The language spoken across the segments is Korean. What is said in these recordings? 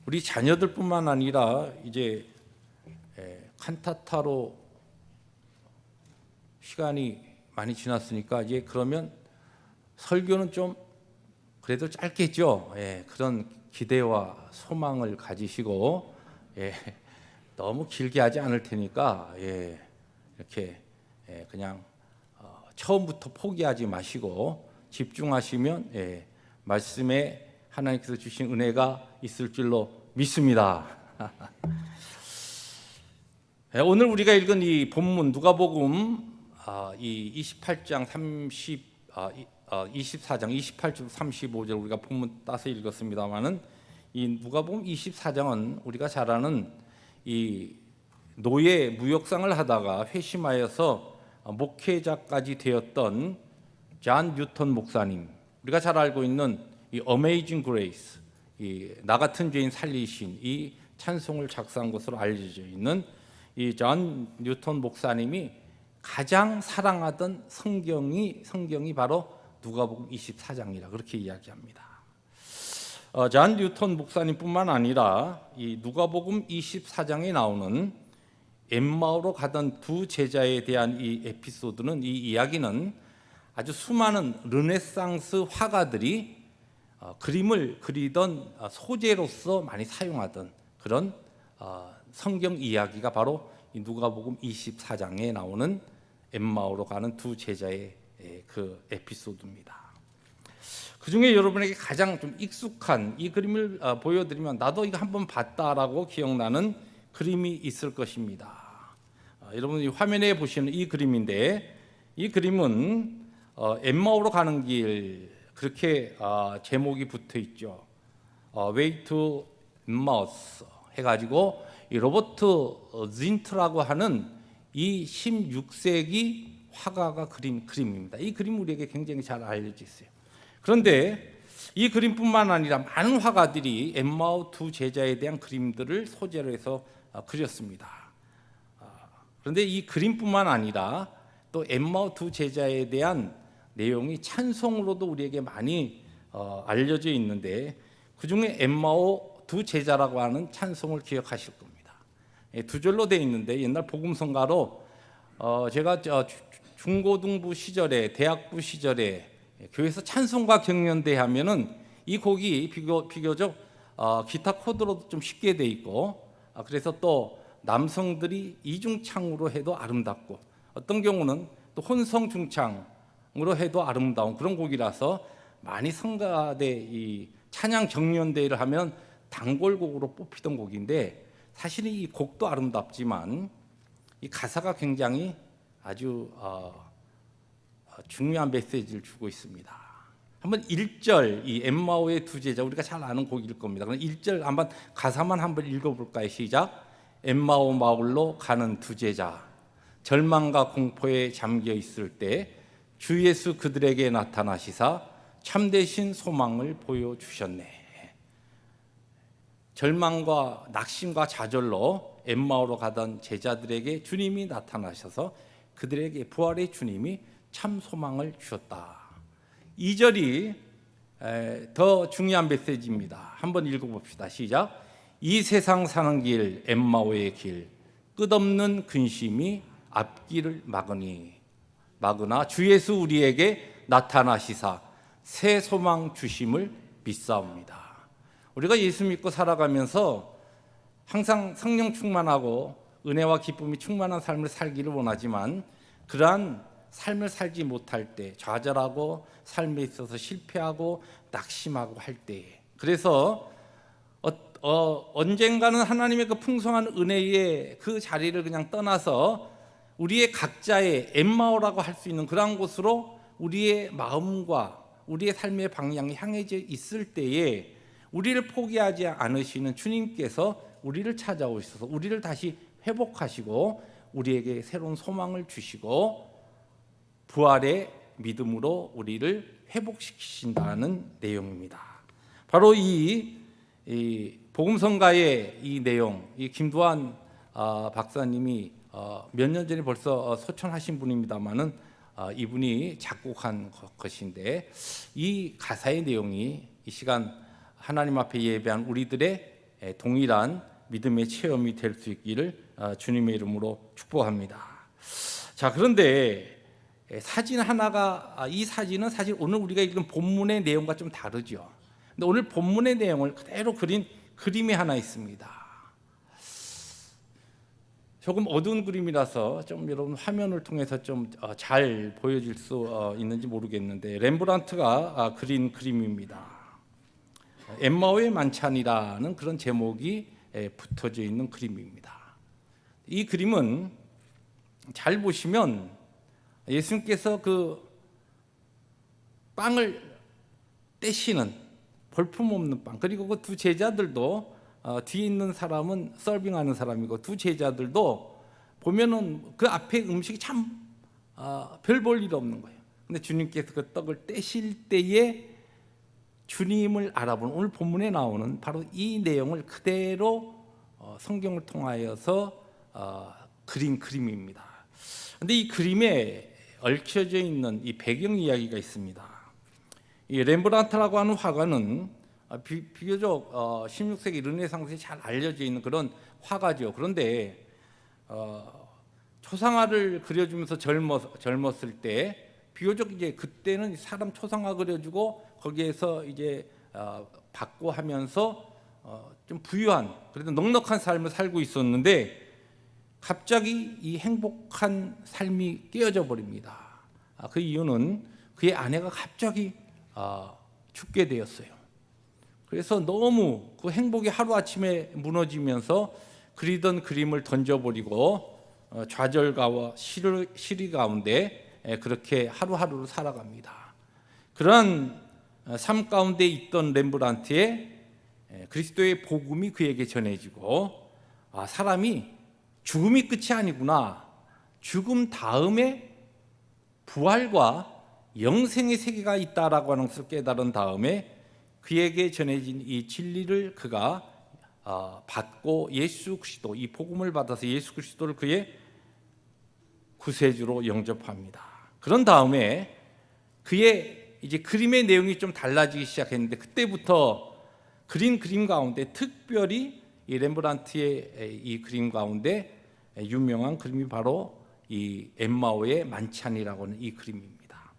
우리 자녀들뿐만 아니라 이제 칸타타로 시간이 많이 지났으니까 이제 그러면 설교는 좀 그래도 짧겠죠. 그런 기대와 소망을 가지시고 너무 길게 하지 않을 테니까 이렇게 그냥 처음부터 포기하지 마시고 집중하시면 말씀에 하나님께서 주신 은혜가 있을 줄로 믿습니다. 오늘 우리가 읽은 이 본문 누가복음 이 28장 24장 28절 35절 우리가 본문 따서 읽었습니다만은 이 누가복음 24장은 우리가 잘 아는 이 노예 무역상을 하다가 회심하여서 목회자까지 되었던 존 뉴턴 목사님, 우리가 잘 알고 있는 이 어메이징 그레이스, 이 나 같은 죄인 살리신 이 찬송을 작사한 것으로 알려져 있는 이 존 뉴턴 목사님이 가장 사랑하던 성경이 바로 누가복음 24장이라 그렇게 이야기합니다. 존 뉴턴 목사님뿐만 아니라 이 누가복음 24장에 나오는 엠마오로 가던 두 제자에 대한 이 에피소드는, 이 이야기는 아주 수많은 르네상스 화가들이 그림을 그리던 소재로서 많이 사용하던 그런 성경 이야기가 바로 이 누가복음 24장에 나오는 엠마오로 가는 두 제자의 그 에피소드입니다. 그 중에 여러분에게 가장 좀 익숙한 이 그림을 보여드리면 나도 이거 한번 봤다라고 기억나는 그림이 있을 것입니다. 여러분이 화면에 보시는 이 그림인데, 이 그림은 엠마오로 가는 길, 그렇게 제목이 붙어 있죠. Way to Emmaus 해가지고 이 로버트 진트라고 하는 이 16세기 화가가 그린 그림입니다. 이 그림 우리에게 굉장히 잘 알려져 있어요. 그런데 이 그림뿐만 아니라 많은 화가들이 엠마오 두 제자에 대한 그림들을 소재로 해서 그렸습니다. 그런데 이 그림뿐만 아니라 또 엠마오 두 제자에 대한 내용이 찬송으로도 우리에게 많이 알려져 있는데, 그중에 엠마오 두 제자라고 하는 찬송을 기억하실 겁니다. 두 절로 되어 있는데 옛날 복음성가로 제가 중고등부 시절에, 대학부 시절에 교회에서 찬송가 경연대 하면은 이 곡이 비교적 기타 코드로도 좀 쉽게 돼 있고, 그래서 또 남성들이 이중창으로 해도 아름답고, 어떤 경우는 또 혼성 중창으로 해도 아름다운 그런 곡이라서 많이 성가대 이 찬양 경연대회를 하면 단골곡으로 뽑히던 곡인데, 사실 이 곡도 아름답지만 이 가사가 굉장히 아주 중요한 메시지를 주고 있습니다. 한번 1절, 이 엠마오의 두 제자, 우리가 잘 아는 곡일 겁니다. 그럼 1절 한번 가사만 한번 읽어볼까요? 시작. 엠마오 마을로 가는 두 제자, 절망과 공포에 잠겨 있을 때 주 예수 그들에게 나타나시사 참되신 소망을 보여주셨네. 절망과 낙심과 좌절로 엠마오로 가던 제자들에게 주님이 나타나셔서 그들에게 부활의 주님이 참 소망을 주셨다. 2절이 더 중요한 메시지입니다. 한번 읽어봅시다. 시작. 이 세상 사는 길 엠마오의 길, 끝없는 근심이 앞길을 막으나 주 예수 우리에게 나타나시사 새 소망 주심을 믿사옵니다. 우리가 예수 믿고 살아가면서 항상 성령 충만하고 은혜와 기쁨이 충만한 삶을 살기를 원하지만, 그러한 삶을 살지 못할 때, 좌절하고 삶에 있어서 실패하고 낙심하고 할 때, 그래서 언젠가는 하나님의 그 풍성한 은혜의 그 자리를 그냥 떠나서 우리의 각자의 엠마오라고 할 수 있는 그런 곳으로 우리의 마음과 우리의 삶의 방향이 향해져 있을 때에 우리를 포기하지 않으시는 주님께서 우리를 찾아오셔서 우리를 다시 회복하시고 우리에게 새로운 소망을 주시고 부활의 믿음으로 우리를 회복시키신다는 내용입니다. 바로 이 복음성가의 이 내용, 이 김두한 박사님이 몇 년 전에 벌써 소천하신 분입니다만은 이분이 작곡한 것인데, 이 가사의 내용이 이 시간 하나님 앞에 예배한 우리들의 동일한 믿음의 체험이 될 수 있기를 주님의 이름으로 축복합니다. 자, 그런데 사진 하나가 이 사진은 사실 오늘 우리가 읽은 본문의 내용과 좀 다르죠. 근데 오늘 본문의 내용을 그대로 그린 그림이 하나 있습니다. 조금 어두운 그림이라서 좀 여러분 화면을 통해서 좀 잘 보여질 수 있는지 모르겠는데 렘브란트가 그린 그림입니다. 엠마오의 만찬이라는 그런 제목이 붙어져 있는 그림입니다. 이 그림은 잘 보시면 예수님께서 그 빵을 떼시는 볼품없는 빵, 그리고 그 두 제자들도 뒤에 있는 사람은 서빙하는 사람이고 두 제자들도 보면은 그 앞에 음식이 참 별 볼 일 없는 거예요. 근데 주님께서 그 떡을 떼실 때에 주님을 알아보는 오늘 본문에 나오는 바로 이 내용을 그대로 성경을 통하여서 그린 그림입니다. 근데 이 그림에 얽혀져 있는 이 배경 이야기가 있습니다. 이 렘브란트라고 하는 화가는 비교적 16세기 르네상스에 잘 알려져 있는 그런 화가죠. 그런데 초상화를 그려주면서 젊었을 때 비교적 이제 그때는 사람 초상화 그려주고 거기에서 이제 받고 하면서 좀 부유한 그래도 넉넉한 삶을 살고 있었는데 갑자기 이 행복한 삶이 깨어져 버립니다. 그 이유는 그의 아내가 갑자기 죽게 되었어요. 그래서 너무 그 행복이 하루아침에 무너지면서 그리던 그림을 던져버리고 좌절감과 시리 가운데 그렇게 하루하루를 살아갑니다. 그러한 삶 가운데 있던 렘브란트의 그리스도의 복음이 그에게 전해지고 사람이 죽음이 끝이 아니구나, 죽음 다음에 부활과 영생의 세계가 있다라고 하는 것을 깨달은 다음에 그에게 전해진 이 진리를 그가 받고 예수 그리스도, 이 복음을 받아서 예수 그리스도를 그의 구세주로 영접합니다. 그런 다음에 그의 이제 그림의 내용이 좀 달라지기 시작했는데 그때부터 그린 그림 가운데 특별히 이 렘브란트의 이 그림 가운데 유명한 그림이 바로 이 엠마오의 만찬이라고 하는 이 그림입니다.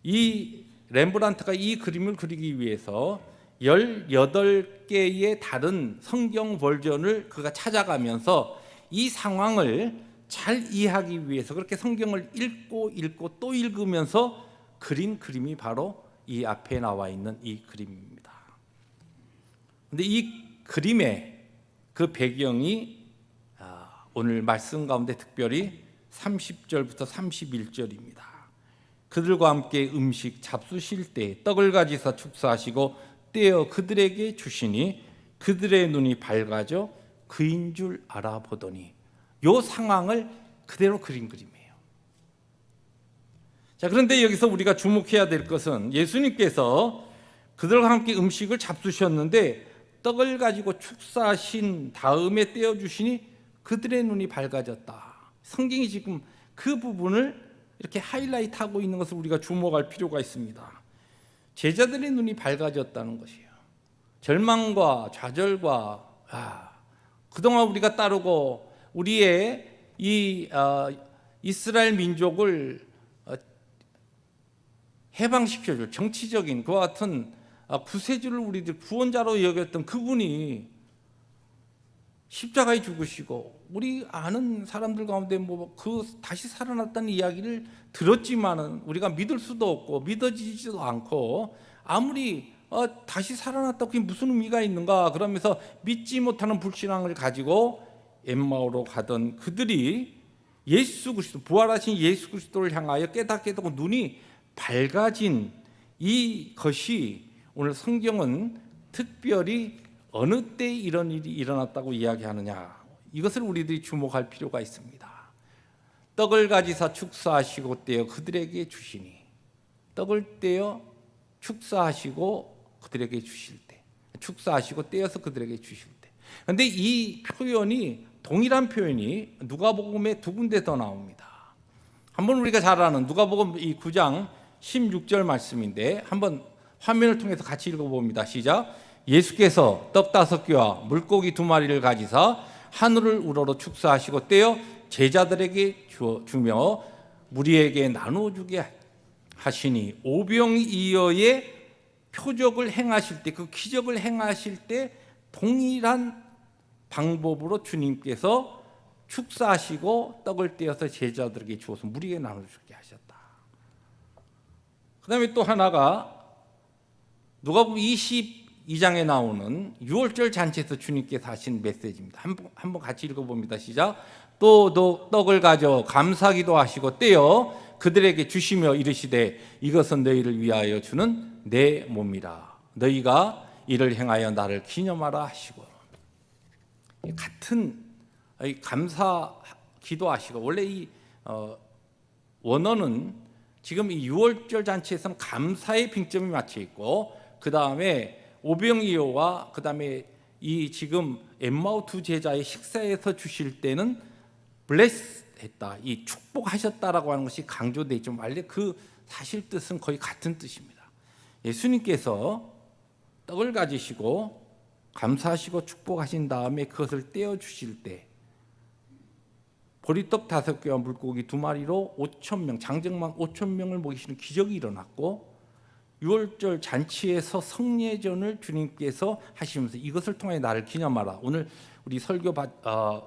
이 렘브란트가 이 그림을 그리기 위해서 18개의 다른 성경 버전을 그가 찾아가면서 이 상황을 잘 이해하기 위해서 그렇게 성경을 읽고 또 읽으면서 그린 그림이 바로 이 앞에 나와 있는 이 그림입니다. 그런데 이 그림의 그 배경이 오늘 말씀 가운데 특별히 30절부터 31절입니다. 그들과 함께 음식 잡수실 때 떡을 가지사 축사하시고 떼어 그들에게 주시니 그들의 눈이 밝아져 그인 줄 알아보더니, 이 상황을 그대로 그린 그림이에요. 자, 그런데 여기서 우리가 주목해야 될 것은 예수님께서 그들과 함께 음식을 잡수셨는데 떡을 가지고 축사하신 다음에 떼어 주시니 그들의 눈이 밝아졌다. 성경이 지금 그 부분을 이렇게 하이라이트하고 있는 것을 우리가 주목할 필요가 있습니다. 제자들의 눈이 밝아졌다는 것이에요. 절망과 좌절과 그동안 우리가 따르고 우리의 이 이스라엘 민족을 해방시켜줄 정치적인 그와 같은 구세주를 우리들 구원자로 여겼던 그분이 십자가에 죽으시고 우리 아는 사람들 가운데 그 다시 살아났다는 이야기를 들었지만은 우리가 믿을 수도 없고 믿어지지도 않고, 아무리 다시 살아났다고 그게 무슨 의미가 있는가 그러면서 믿지 못하는 불신앙을 가지고 엠마오로 가던 그들이 예수 그리스도, 부활하신 예수 그리스도를 향하여 깨닫게 되고 눈이 밝아진 이것이 오늘 성경은 특별히 어느 때 이런 일이 일어났다고 이야기하느냐, 이것을 우리들이 주목할 필요가 있습니다. 떡을 가지사 축사하시고 떼어 그들에게 주시니, 떡을 떼어 축사하시고 그들에게 주실 때, 축사하시고 떼어서 그들에게 주실 때. 그런데 이 표현이 동일한 표현이 누가복음에 두 군데 더 나옵니다. 한번 우리가 잘 아는 누가복음 이 9장 16절 말씀인데 한번 화면을 통해서 같이 읽어봅니다. 시작. 예수께서 떡 5개와 물고기 2마리를 가지사 하늘을 우러러 축사하시고 떼어 제자들에게 주며 무리에게 나눠주게 하시니 오병이어의 표적을 행하실 때, 그 기적을 행하실 때 동일한 방법으로 주님께서 축사하시고 떡을 떼어서 제자들에게 주어서 무리에게 나눠주게 하셨다. 그 다음에 또 하나가 누가복음 22장에 나오는 유월절 잔치에서 주님께서 하신 메시지입니다. 한번 같이 읽어봅니다. 시작. 또 떡을 가져 감사기도 하시고 떼어 그들에게 주시며 이르시되 이것은 너희를 위하여 주는 내 몸이라. 너희가 이를 행하여 나를 기념하라 하시고, 같은 감사 기도하시고, 원래 이 원어는 지금 이 유월절 잔치에서는 감사의 빙점이 맞춰 있고, 그 다음에 오병이어와 그 다음에 이 지금 엠마오 두 제자의 식사에서 주실 때는 bless 했다, 이 축복하셨다라고 하는 것이 강조되어 있죠. 원래 그 사실 뜻은 거의 같은 뜻입니다. 예수님께서 떡을 가지시고 감사하시고 축복하신 다음에 그것을 떼어 주실 때 보리떡 5개와 물고기 2마리로 5,000명, 장정만 5,000명을 먹이시는 기적이 일어났고, 유월절 잔치에서 성례전을 주님께서 하시면서 이것을 통해 나를 기념하라. 오늘 우리 설교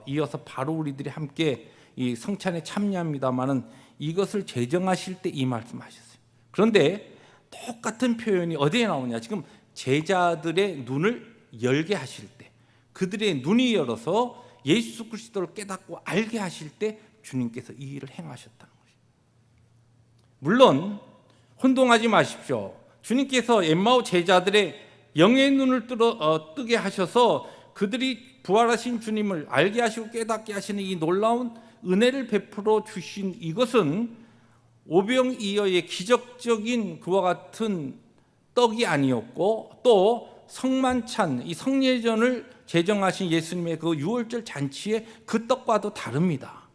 이어서 바로 우리들이 함께 이 성찬에 참여합니다마는 이것을 제정하실 때 이 말씀하셨어요. 그런데 똑같은 표현이 어디에 나오냐? 지금 제자들의 눈을 열게 하실 때, 그들의 눈이 열어서 예수 그리스도를 깨닫고 알게 하실 때 주님께서 이 일을 행하셨다는 것이죠. 물론 혼동하지 마십시오. 주님께서 엠마오 제자들의 영의 눈을 뜨게 하셔서 그들이 부활하신 주님을 알게 하시고 깨닫게 하시는 이 놀라운 은혜를 베풀어 주신 이것은 오병이어의 기적적인 그와 같은 떡이 아니었고, 또 성만찬, 이 성례전을 제정하신 예수님의 그 유월절 잔치의 그 떡과도 다릅니다.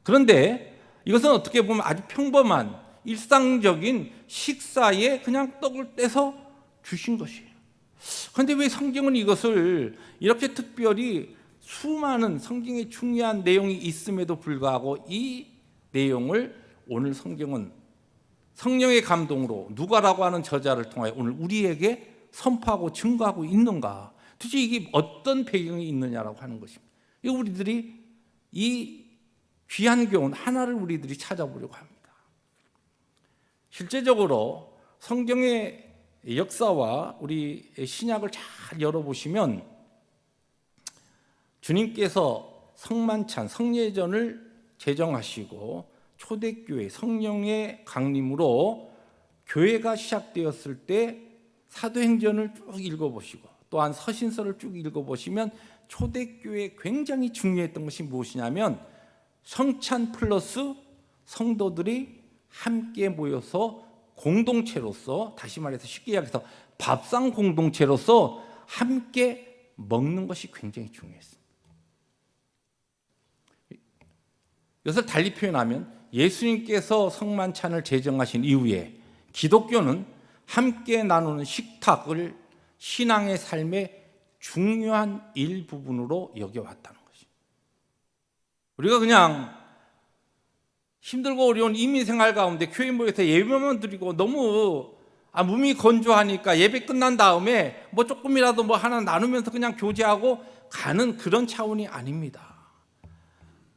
그런데 이것은 어떻게 보면 아주 평범한 일상적인 식사에 그냥 떡을 떼서 주신 것이에요. 그런데 왜 성경은 이것을 이렇게 특별히 수많은 성경에 중요한 내용이 있음에도 불구하고 이 내용을 오늘 성경은 성령의 감동으로 누가라고 하는 저자를 통하여 오늘 우리에게 선포하고 증거하고 있는가? 도대체 이게 어떤 배경이 있느냐라고 하는 것입니다. 이 우리들이 이 귀한 교훈 하나를 우리들이 찾아보려고 합니다. 실제적으로 성경의 역사와 우리 신약을 잘 열어보시면 주님께서 성만찬, 성례전을 제정하시고 초대교회 성령의 강림으로 교회가 시작되었을 때 사도행전을 쭉 읽어보시고 또한 서신서를 쭉 읽어보시면 초대교회에 굉장히 중요했던 것이 무엇이냐면 성찬 플러스 성도들이 함께 모여서 공동체로서, 다시 말해서 쉽게 이야기해서 밥상 공동체로서 함께 먹는 것이 굉장히 중요했습니다. 이것을 달리 표현하면 예수님께서 성만찬을 제정하신 이후에 기독교는 함께 나누는 식탁을 신앙의 삶의 중요한 일부분으로 여겨왔다는 것이죠. 우리가 그냥 힘들고 어려운 이민생활 가운데 교회 모여서 예배만 드리고 너무 몸이 건조하니까 예배 끝난 다음에 뭐 조금이라도 뭐 하나 나누면서 그냥 교제하고 가는 그런 차원이 아닙니다.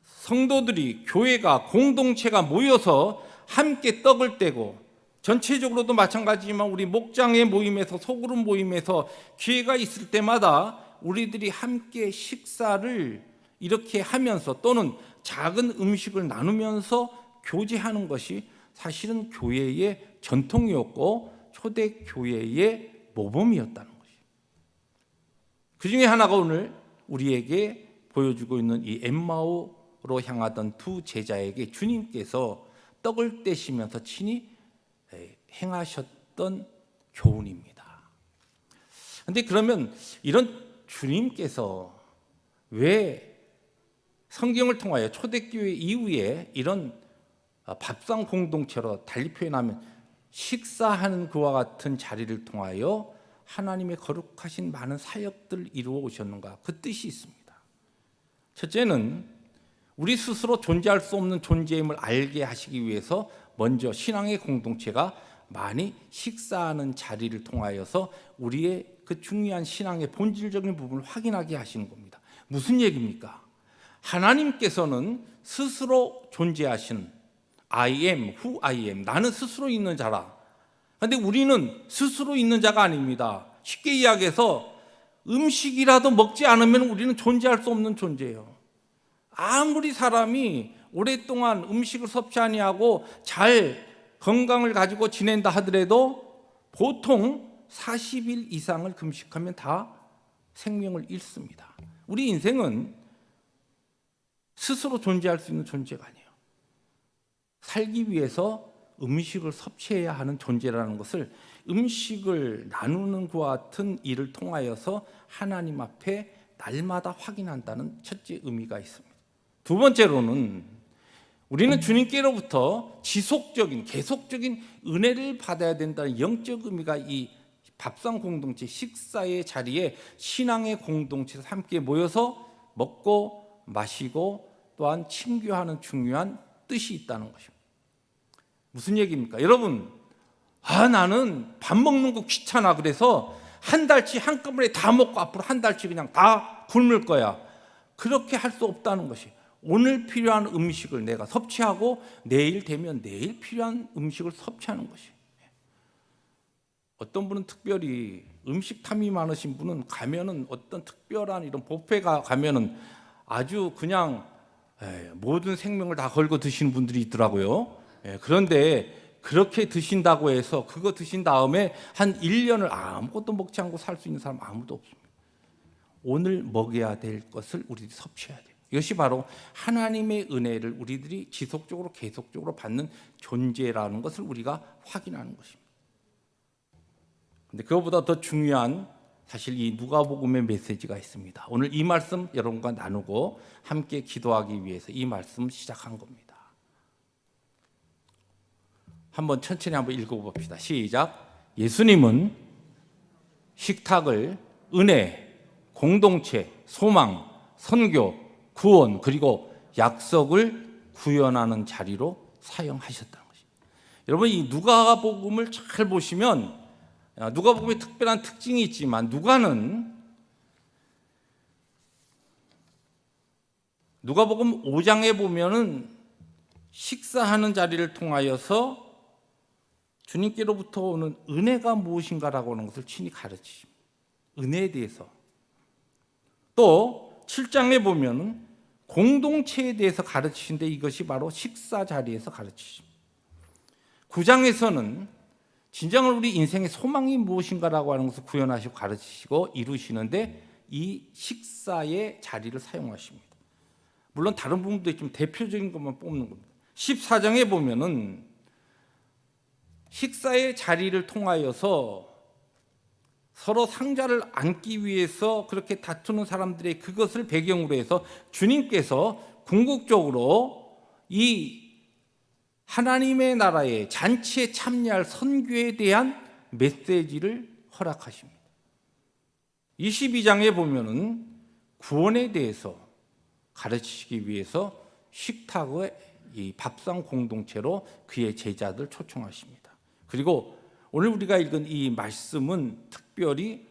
성도들이, 교회가, 공동체가 모여서 함께 떡을 떼고, 전체적으로도 마찬가지지만 우리 목장의 모임에서, 소그룹 모임에서 기회가 있을 때마다 우리들이 함께 식사를 이렇게 하면서 또는 작은 음식을 나누면서 교제하는 것이 사실은 교회의 전통이었고 초대교회의 모범이었다는 것이에요. 그 중에 하나가 오늘 우리에게 보여주고 있는 이 엠마오로 향하던 두 제자에게 주님께서 떡을 떼시면서 친히 행하셨던 교훈입니다. 그런데 그러면 이런 주님께서 왜 성경을 통하여 초대교회 이후에 이런 밥상 공동체로 달리 표현하면 식사하는 그와 같은 자리를 통하여 하나님의 거룩하신 많은 사역들을 이루어 오셨는가? 그 뜻이 있습니다. 첫째는 우리 스스로 존재할 수 없는 존재임을 알게 하시기 위해서 먼저 신앙의 공동체가 많이 식사하는 자리를 통하여서 우리의 그 중요한 신앙의 본질적인 부분을 확인하게 하시는 겁니다. 무슨 얘기입니까? 하나님께서는 스스로 존재하신 I am who I am, 나는 스스로 있는 자라. 그런데 우리는 스스로 있는 자가 아닙니다. 쉽게 이야기해서 음식이라도 먹지 않으면 우리는 존재할 수 없는 존재예요. 아무리 사람이 오랫동안 음식을 섭취 아니하고 잘 건강을 가지고 지낸다 하더라도 보통 40일 이상을 금식하면 다 생명을 잃습니다. 우리 인생은 스스로 존재할 수 있는 존재가 아니에요. 살기 위해서 음식을 섭취해야 하는 존재라는 것을 음식을 나누는 것과 같은 일을 통하여서 하나님 앞에 날마다 확인한다는 첫째 의미가 있습니다. 두 번째로는 우리는 주님께로부터 지속적인 계속적인 은혜를 받아야 된다는 영적 의미가 이 밥상 공동체 식사의 자리에 신앙의 공동체에서 함께 모여서 먹고 마시고 또한 친교하는 중요한 뜻이 있다는 것입니다. 무슨 얘기입니까? 여러분, 나는 밥 먹는 거 귀찮아. 그래서 한 달치 한꺼번에 다 먹고 앞으로 한 달치 그냥 다 굶을 거야. 그렇게 할 수 없다는 것이, 오늘 필요한 음식을 내가 섭취하고 내일 되면 내일 필요한 음식을 섭취하는 것이. 어떤 분은 특별히 음식 탐이 많으신 분은 가면은 어떤 특별한 이런 뷔페가 가면은 아주 그냥 모든 생명을 다 걸고 드시는 분들이 있더라고요. 그런데 그렇게 드신다고 해서 그거 드신 다음에 한 1년을 아무것도 먹지 않고 살 수 있는 사람 아무도 없습니다. 오늘 먹어야 될 것을 우리들이 섭취해야 돼요. 이것이 바로 하나님의 은혜를 우리들이 지속적으로 계속적으로 받는 존재라는 것을 우리가 확인하는 것입니다. 그런데 그것보다 더 중요한 사실 이 누가복음의 메시지가 있습니다. 오늘 이 말씀 여러분과 나누고 함께 기도하기 위해서 이 말씀을 시작한 겁니다. 한번 천천히 한번 읽어봅시다. 시작. 예수님은 식탁을 은혜, 공동체, 소망, 선교, 구원 그리고 약속을 구현하는 자리로 사용하셨다는 것입니다. 여러분, 이 누가복음을 잘 보시면 누가복음에 특별한 특징이 있지만 누가복음 5장에 보면은 식사하는 자리를 통하여서 주님께로부터 오는 은혜가 무엇인가라고 하는 것을 친히 가르치십니다. 은혜에 대해서. 또 7장에 보면 공동체에 대해서 가르치신데 이것이 바로 식사 자리에서 가르치십니다. 9장에서는 진정한 우리 인생의 소망이 무엇인가라고 하는 것을 구현하시고 가르치시고 이루시는데 이 식사의 자리를 사용하십니다. 물론 다른 부분도 있지만 대표적인 것만 뽑는 겁니다. 14장에 보면은 식사의 자리를 통하여서 서로 상자를 안기 위해서 그렇게 다투는 사람들의 그것을 배경으로 해서 주님께서 궁극적으로 이 하나님의 나라의 잔치에 참여할 선교에 대한 메시지를 허락하십니다. 22장에 보면은 구원에 대해서 가르치시기 위해서 식탁의 이 밥상 공동체로 그의 제자들 초청하십니다. 그리고 오늘 우리가 읽은 이 말씀은 특별히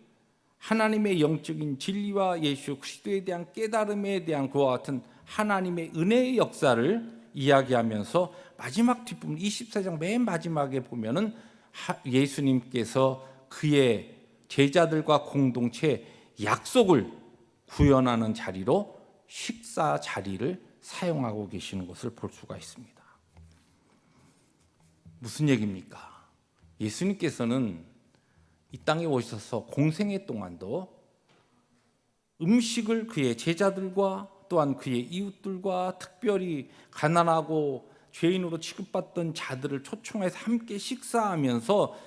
하나님의 영적인 진리와 예수 그리스도에 대한 깨달음에 대한 그와 같은 하나님의 은혜의 역사를 이야기하면서 마지막 뒷부분 24장 맨 마지막에 보면은 예수님께서 그의 제자들과 공동체 약속을 구현하는 자리로 식사 자리를 사용하고 계시는 것을 볼 수가 있습니다. 무슨 얘기입니까? 예수님께서는 이 땅에 오셔서 공생애 동안도 음식을 그의 제자들과 또한 그의 이웃들과 특별히 가난하고 죄인으로 취급받던 자들을 초청해서 함께 식사하면서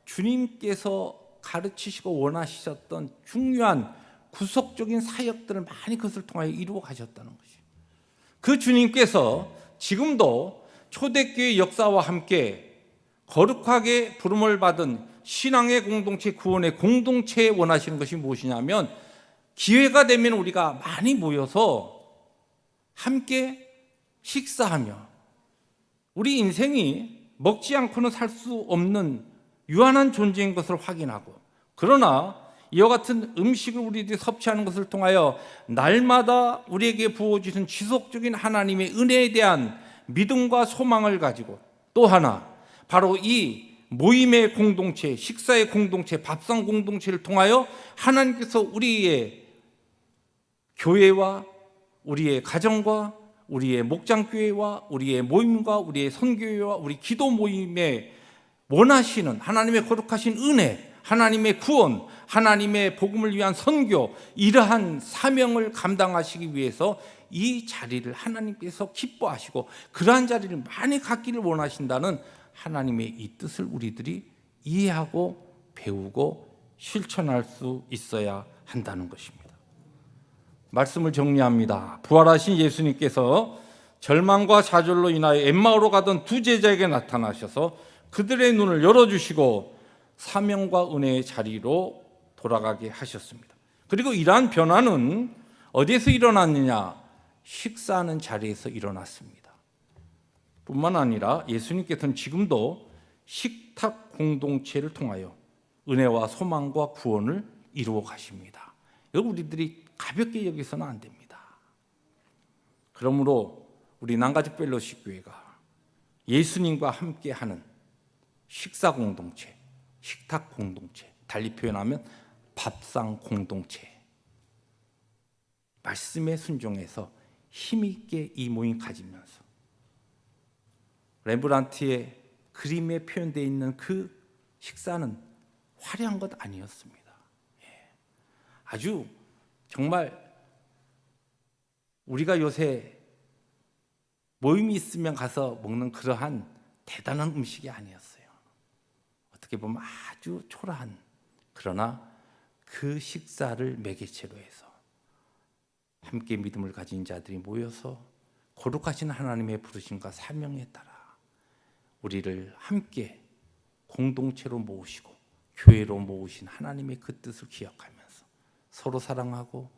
주님께서 가르치시고 원하셨던 중요한 구속적인 사역들을 많이 그것을 통하여 이루어 가셨다는 것이에요. 그 주님께서 지금도 초대교회 역사와 함께 거룩하게 부름을 받은 신앙의 공동체, 구원의 공동체에 원하시는 것이 무엇이냐면 기회가 되면 우리가 많이 모여서 함께 식사하며 우리 인생이 먹지 않고는 살 수 없는 유한한 존재인 것을 확인하고, 그러나 이와 같은 음식을 우리들이 섭취하는 것을 통하여 날마다 우리에게 부어주신 지속적인 하나님의 은혜에 대한 믿음과 소망을 가지고, 또 하나 바로 이 모임의 공동체, 식사의 공동체, 밥상 공동체를 통하여 하나님께서 우리의 교회와 우리의 가정과 우리의 목장교회와 우리의 모임과 우리의 선교회와 우리 기도 모임에 원하시는 하나님의 거룩하신 은혜, 하나님의 구원, 하나님의 복음을 위한 선교, 이러한 사명을 감당하시기 위해서 이 자리를 하나님께서 기뻐하시고 그러한 자리를 많이 갖기를 원하신다는 하나님의 이 뜻을 우리들이 이해하고 배우고 실천할 수 있어야 한다는 것입니다. 말씀을 정리합니다. 부활하신 예수님께서 절망과 좌절로 인하여 엠마오로 가던 두 제자에게 나타나셔서 그들의 눈을 열어주시고 사명과 은혜의 자리로 돌아가게 하셨습니다. 그리고 이러한 변화는 어디에서 일어났느냐? 식사하는 자리에서 일어났습니다. 뿐만 아니라 예수님께서는 지금도 식탁 공동체를 통하여 은혜와 소망과 구원을 이루어 가십니다. 이거 우리들이 가볍게 여기서는 안 됩니다. 그러므로 우리 남가죽 펠로십 교회가 예수님과 함께하는 식사 공동체, 식탁 공동체, 달리 표현하면 밥상 공동체, 말씀에 순종해서 힘있게 이 모임 가지면서 렘브란트의 그림에 표현되어 있는 그 식사는 화려한 것 아니었습니다. 아주 정말 우리가 요새 모임이 있으면 가서 먹는 그러한 대단한 음식이 아니었어요. 어떻게 보면 아주 초라한, 그러나 그 식사를 매개체로 해서 함께 믿음을 가진 자들이 모여서 거룩하신 하나님의 부르심과 사명에 따라 우리를 함께 공동체로 모으시고 교회로 모으신 하나님의 그 뜻을 기억하면서 서로 사랑하고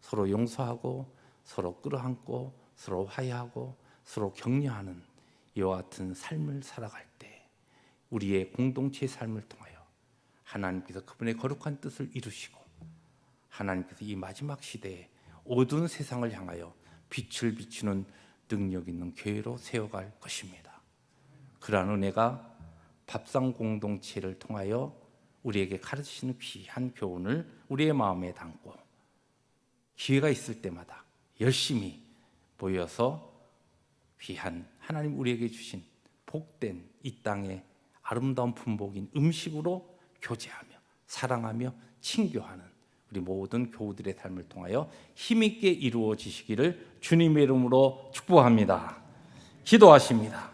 서로 용서하고 서로 끌어안고 서로 화해하고 서로 격려하는 이와 같은 삶을 살아갈 때 우리의 공동체의 삶을 통하여 하나님께서 그분의 거룩한 뜻을 이루시고 하나님께서 이 마지막 시대에 어두운 세상을 향하여 빛을 비추는 능력 있는 교회로 세워갈 것입니다. 그러한 은혜가 밥상 공동체를 통하여 우리에게 가르치시는 귀한 교훈을 우리의 마음에 담고 기회가 있을 때마다 열심히 모여서 귀한 하나님 우리에게 주신 복된 이 땅의 아름다운 품복인 음식으로 교제하며 사랑하며 친교하는 우리 모든 교우들의 삶을 통하여 힘있게 이루어지시기를 주님의 이름으로 축복합니다. 기도하십니다.